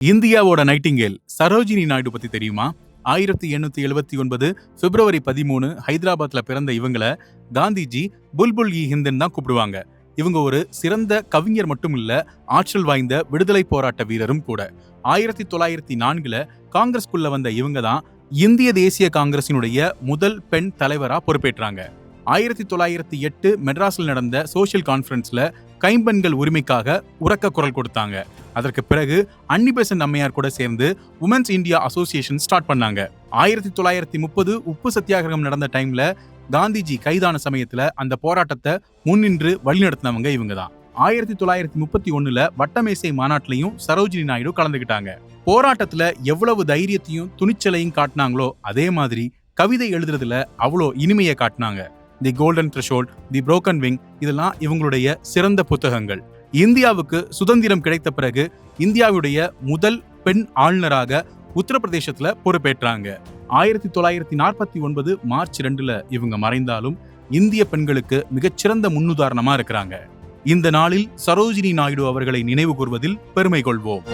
இந்தியாவோட நைட்டிங்கேல் சரோஜினி நாயுடு பத்தி தெரியுமா? 1879 பிப்ரவரி 13 ஹைதராபாத்ல பிறந்த இவங்கள காந்திஜி புல்புல் இ ஹிந்துன்னு தான் கூப்பிடுவாங்க. இவங்க ஒரு சிறந்த கவிஞர் மட்டும் இல்ல, ஆற்றல் வாய்ந்த விடுதலை போராட்ட வீரரும் கூட. 1904ல காங்கிரஸ்குள்ள வந்த இவங்க தான் இந்திய தேசிய காங்கிரசினுடைய முதல் பெண் தலைவரா பொறுப்பேற்றாங்க. 1908 மெட்ராஸ்ல நடந்த சோசியல் கான்ஃபரன்ஸ்ல கைம்பெண்கள் உரிமைக்காக உரக்க குரல் கொடுத்தாங்க. அதற்கு பிறகு அன்னி பெசன்ட் அம்மையார் கூட சேர்ந்து உமன்ஸ் இந்தியா அசோசியேஷன் ஸ்டார்ட் பண்ணாங்க. 1930 உப்பு சத்தியாகிரகம் நடந்த டைம்ல காந்திஜி கைதான சமயத்துல அந்த போராட்டத்தை முன்னின்று வழிநடத்தினவங்க இவங்க தான். 1931ல வட்டமேசை மாநாட்டிலையும் சரோஜினி நாயுடு கலந்துகிட்டாங்க. போராட்டத்துல எவ்வளவு தைரியத்தையும் துணிச்சலையும் காட்டினாங்களோ அதே மாதிரி கவிதை எழுதுறதுல அவ்வளோ இனிமையை காட்டினாங்க. தி கோல்டன் த்ரெஷோல்ட், தி புரோக்கன் விங் இதெல்லாம் இவங்களுடைய சிறந்த புத்தகங்கள். இந்தியாவுக்கு சுதந்திரம் கிடைத்த பிறகு இந்தியாவுடைய முதல் பெண் ஆளுநராக உத்தரப்பிரதேசத்துல பொறுப்பேற்றாங்க. 1949 மார்ச் 2ல இவங்க மறைந்தாலும் இந்திய பெண்களுக்கு மிகச்சிறந்த முன்னுதாரணமா இருக்கிறாங்க. இந்த நாளில் சரோஜினி நாயுடு அவர்களை நினைவு கூர்வதில் பெருமை கொள்வோம்.